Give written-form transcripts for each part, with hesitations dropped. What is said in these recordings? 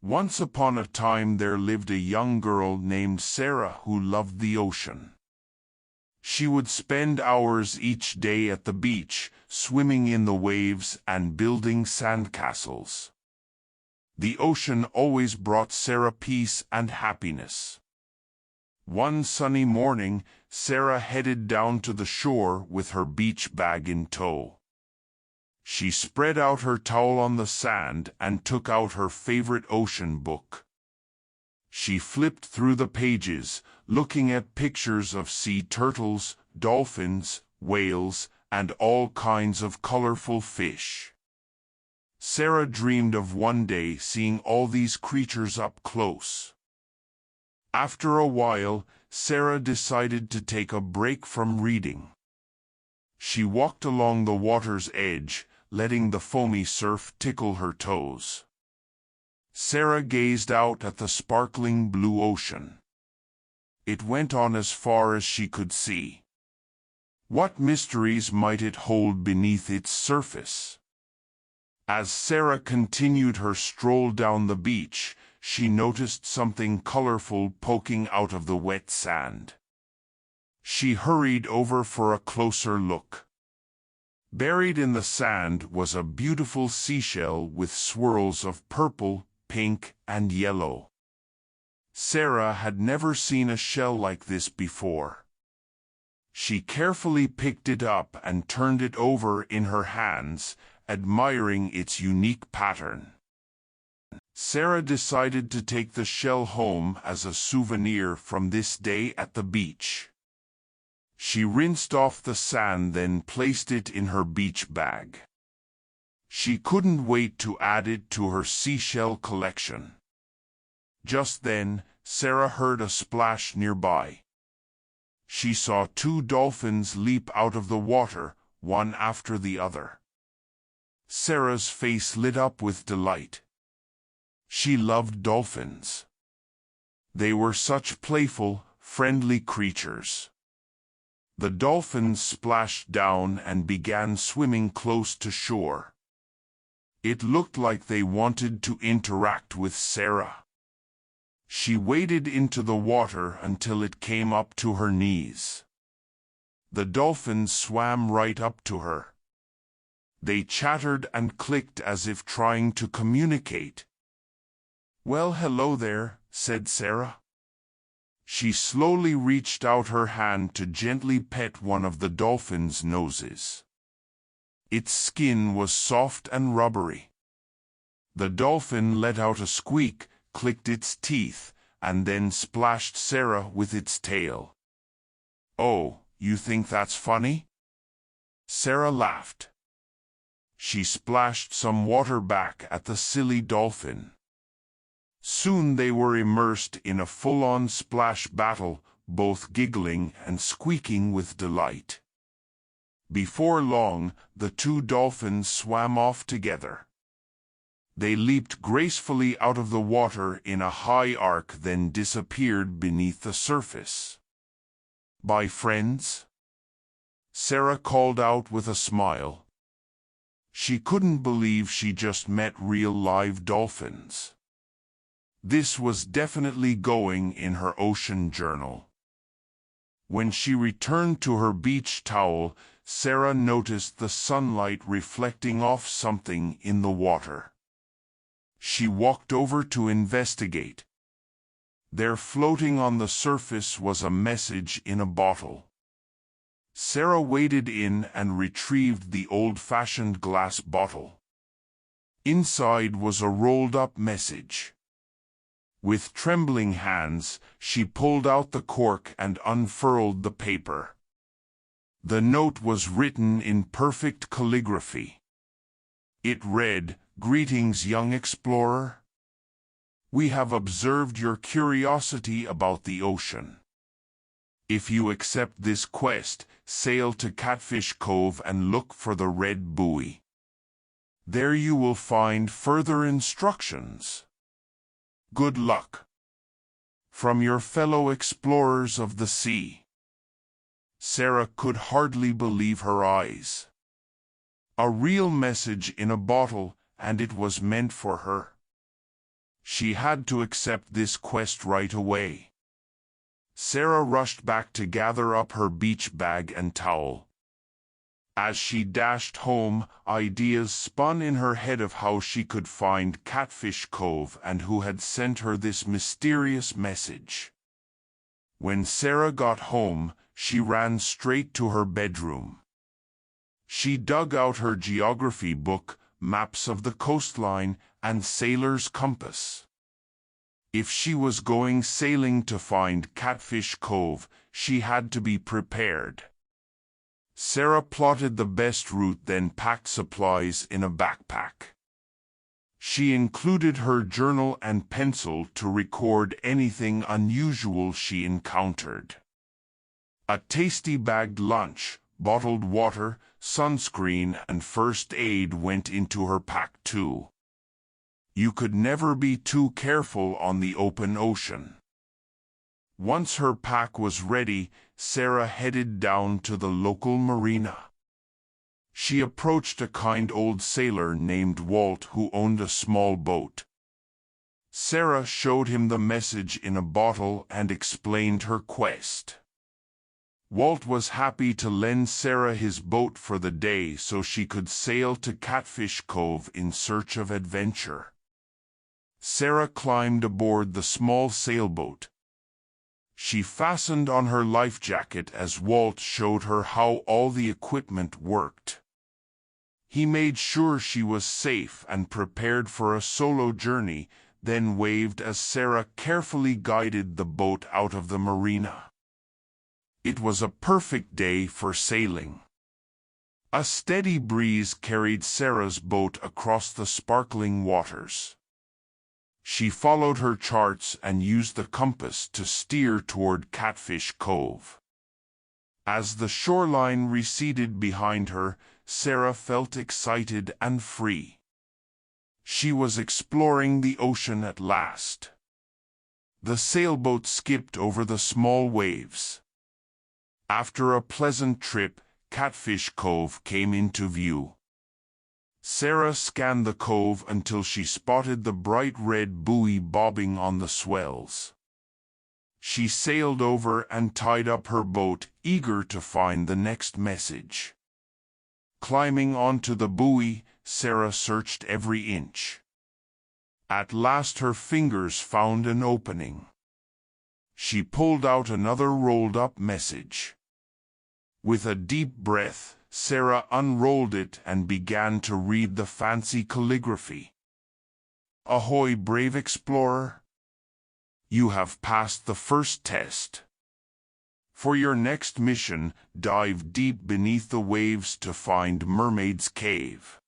Once upon a time there lived a young girl named Sarah who loved the ocean. She would spend hours each day at the beach, swimming in the waves and building sandcastles. The ocean always brought Sarah peace and happiness. One sunny morning, Sarah headed down to the shore with her beach bag in tow. She spread out her towel on the sand and took out her favorite ocean book. She flipped through the pages, looking at pictures of sea turtles, dolphins, whales, and all kinds of colorful fish. Sarah dreamed of one day seeing all these creatures up close. After a while, Sarah decided to take a break from reading. She walked along the water's edge, letting the foamy surf tickle her toes. Sarah gazed out at the sparkling blue ocean. It went on as far as she could see. What mysteries might it hold beneath its surface? As Sarah continued her stroll down the beach, she noticed something colorful poking out of the wet sand. She hurried over for a closer look. Buried in the sand was a beautiful seashell with swirls of purple, pink, and yellow. Sarah had never seen a shell like this before. She carefully picked it up and turned it over in her hands, admiring its unique pattern. Sarah decided to take the shell home as a souvenir from this day at the beach. She rinsed off the sand, then placed it in her beach bag. She couldn't wait to add it to her seashell collection. Just then, Sarah heard a splash nearby. She saw two dolphins leap out of the water, one after the other. Sarah's face lit up with delight. She loved dolphins. They were such playful, friendly creatures. The dolphins splashed down and began swimming close to shore. It looked like they wanted to interact with Sarah. She waded into the water until it came up to her knees. The dolphins swam right up to her. They chattered and clicked as if trying to communicate. "Well, hello there," said Sarah. She slowly reached out her hand to gently pet one of the dolphin's noses. Its skin was soft and rubbery. The dolphin let out a squeak, clicked its teeth, and then splashed Sarah with its tail. "Oh, you think that's funny?" Sarah laughed. She splashed some water back at the silly dolphin. Soon they were immersed in a full-on splash battle, both giggling and squeaking with delight. Before long, the two dolphins swam off together. They leaped gracefully out of the water in a high arc, then disappeared beneath the surface. "Bye, friends," Sarah called out with a smile. She couldn't believe she just met real live dolphins. This was definitely going in her ocean journal. When she returned to her beach towel, Sarah noticed the sunlight reflecting off something in the water. She walked over to investigate. There, floating on the surface, was a message in a bottle. Sarah waded in and retrieved the old-fashioned glass bottle. Inside was a rolled-up message. With trembling hands, she pulled out the cork and unfurled the paper. The note was written in perfect calligraphy. It read, "Greetings, young explorer. We have observed your curiosity about the ocean. If you accept this quest, sail to Catfish Cove and look for the red buoy. There you will find further instructions. Good luck. From your fellow explorers of the sea." Sarah could hardly believe her eyes. A real message in a bottle, and it was meant for her. She had to accept this quest right away. Sarah rushed back to gather up her beach bag and towel. As she dashed home, ideas spun in her head of how she could find Catfish Cove and who had sent her this mysterious message. When Sarah got home, she ran straight to her bedroom. She dug out her geography book, maps of the coastline, and sailor's compass. If she was going sailing to find Catfish Cove, she had to be prepared. Sarah plotted the best route, then packed supplies in a backpack. She included her journal and pencil to record anything unusual she encountered. A tasty bagged lunch, bottled water, sunscreen, and first aid went into her pack too. You could never be too careful on the open ocean. Once her pack was ready, Sarah headed down to the local marina. She approached a kind old sailor named Walt who owned a small boat. Sarah showed him the message in a bottle and explained her quest. Walt was happy to lend Sarah his boat for the day so she could sail to Catfish Cove in search of adventure. Sarah climbed aboard the small sailboat. She fastened on her life jacket as Walt showed her how all the equipment worked. He made sure she was safe and prepared for a solo journey, then waved as Sarah carefully guided the boat out of the marina. It was a perfect day for sailing. A steady breeze carried Sarah's boat across the sparkling waters. She followed her charts and used the compass to steer toward Catfish Cove. As the shoreline receded behind her, Sarah felt excited and free. She was exploring the ocean at last. The sailboat skipped over the small waves. After a pleasant trip, Catfish Cove came into view. Sarah scanned the cove until she spotted the bright red buoy bobbing on the swells. She sailed over and tied up her boat, eager to find the next message. Climbing onto the buoy, Sarah searched every inch. At last her fingers found an opening. She pulled out another rolled-up message. With a deep breath, Sarah unrolled it and began to read the fancy calligraphy. Ahoy, brave explorer! You have passed the first test. For your next mission, dive deep beneath the waves to find Mermaid's Cave.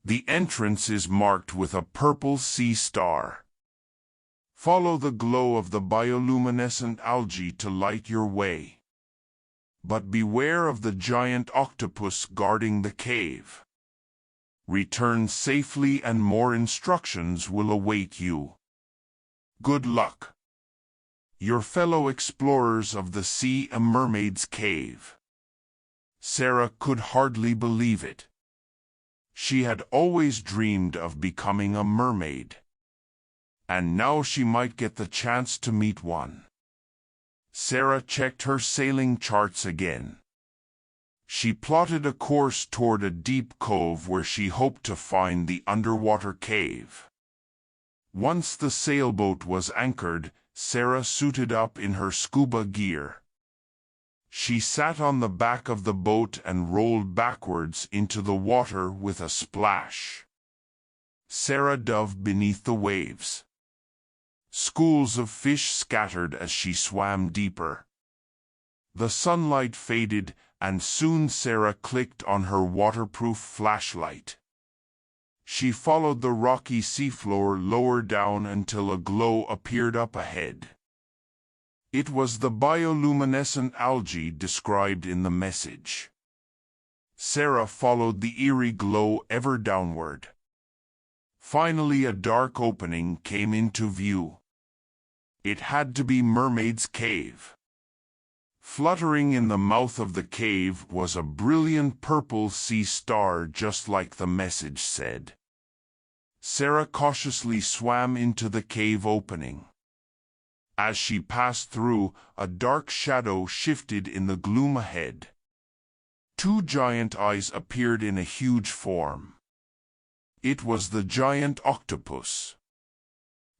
The entrance is marked with a purple sea star. Follow the glow of the bioluminescent algae to light your way. But beware of the giant octopus guarding the cave. Return safely and more instructions will await you. Good luck. Your fellow explorers of the sea, a Mermaid's Cave. Sarah could hardly believe it. She had always dreamed of becoming a mermaid. And now she might get the chance to meet one. Sarah checked her sailing charts again. She plotted a course toward a deep cove where she hoped to find the underwater cave. Once the sailboat was anchored, Sarah suited up in her scuba gear. She sat on the back of the boat and rolled backwards into the water with a splash. Sarah dove beneath the waves. Schools of fish scattered as she swam deeper. The sunlight faded, and soon Sarah clicked on her waterproof flashlight. She followed the rocky seafloor lower down until a glow appeared up ahead. It was the bioluminescent algae described in the message. Sarah followed the eerie glow ever downward. Finally, a dark opening came into view. It had to be Mermaid's Cave. Fluttering in the mouth of the cave was a brilliant purple sea star, just like the message said. Sarah cautiously swam into the cave opening. As she passed through, a dark shadow shifted in the gloom ahead. Two giant eyes appeared in a huge form. It was the giant octopus.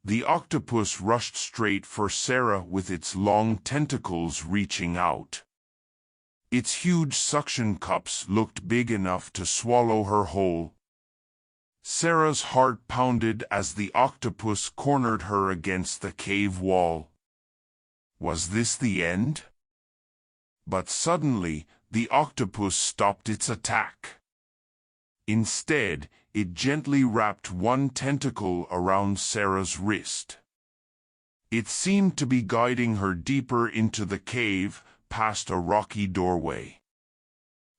The octopus rushed straight for Sarah with its long tentacles reaching out. Its huge suction cups looked big enough to swallow her whole. Sarah's heart pounded as the octopus cornered her against the cave wall. Was this the end? But suddenly, the octopus stopped its attack. Instead, it gently wrapped one tentacle around Sarah's wrist. It seemed to be guiding her deeper into the cave, past a rocky doorway.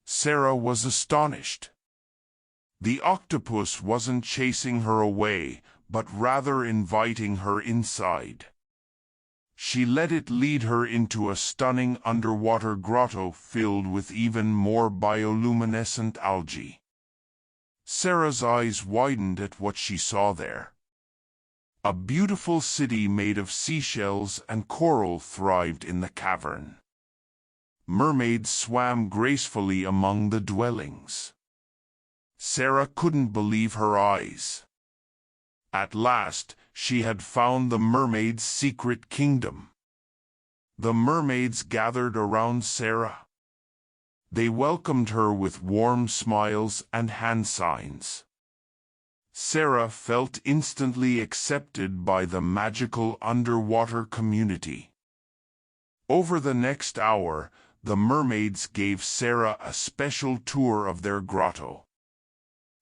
Sarah was astonished. The octopus wasn't chasing her away, but rather inviting her inside. She let it lead her into a stunning underwater grotto filled with even more bioluminescent algae. Sarah's eyes widened at what she saw there. A beautiful city made of seashells and coral thrived in the cavern. Mermaids swam gracefully among the dwellings. Sarah couldn't believe her eyes. At last, she had found the mermaids' secret kingdom. The mermaids gathered around Sarah. They welcomed her with warm smiles and hand signs. Sarah felt instantly accepted by the magical underwater community. Over the next hour, the mermaids gave Sarah a special tour of their grotto.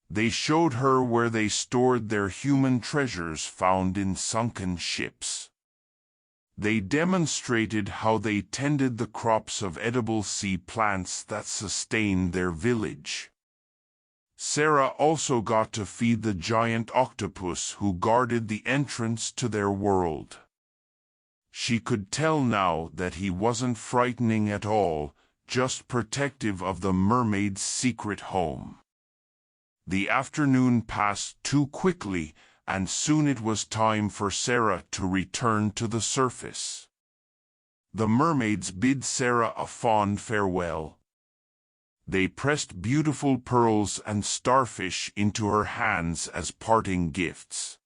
They showed her where they stored their human treasures found in sunken ships. They demonstrated how they tended the crops of edible sea plants that sustained their village. Sarah also got to feed the giant octopus who guarded the entrance to their world. She could tell now that he wasn't frightening at all, just protective of the mermaid's secret home. The afternoon passed too quickly, and soon it was time for Sarah to return to the surface. The mermaids bid Sarah a fond farewell. They pressed beautiful pearls and starfish into her hands as parting gifts.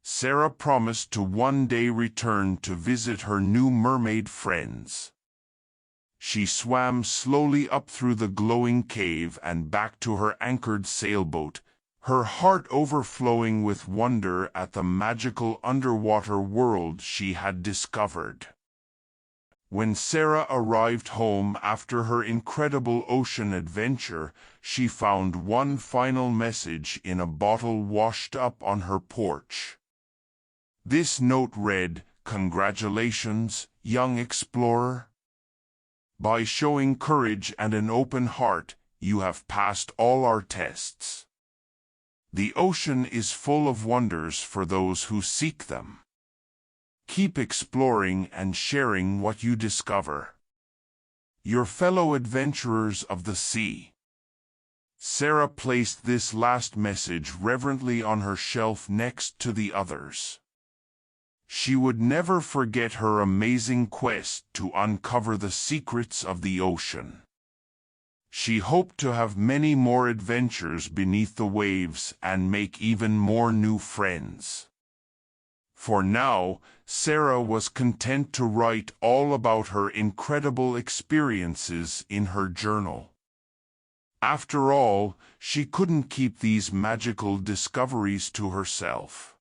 Sarah promised to one day return to visit her new mermaid friends. She swam slowly up through the glowing cave and back to her anchored sailboat, her heart overflowing with wonder at the magical underwater world she had discovered. When Sarah arrived home after her incredible ocean adventure, she found one final message in a bottle washed up on her porch. This note read, "Congratulations, young explorer. By showing courage and an open heart, you have passed all our tests. The ocean is full of wonders for those who seek them. Keep exploring and sharing what you discover. Your fellow adventurers of the sea." Sarah placed this last message reverently on her shelf next to the others. She would never forget her amazing quest to uncover the secrets of the ocean. She hoped to have many more adventures beneath the waves and make even more new friends. For now, Sarah was content to write all about her incredible experiences in her journal. After all, she couldn't keep these magical discoveries to herself.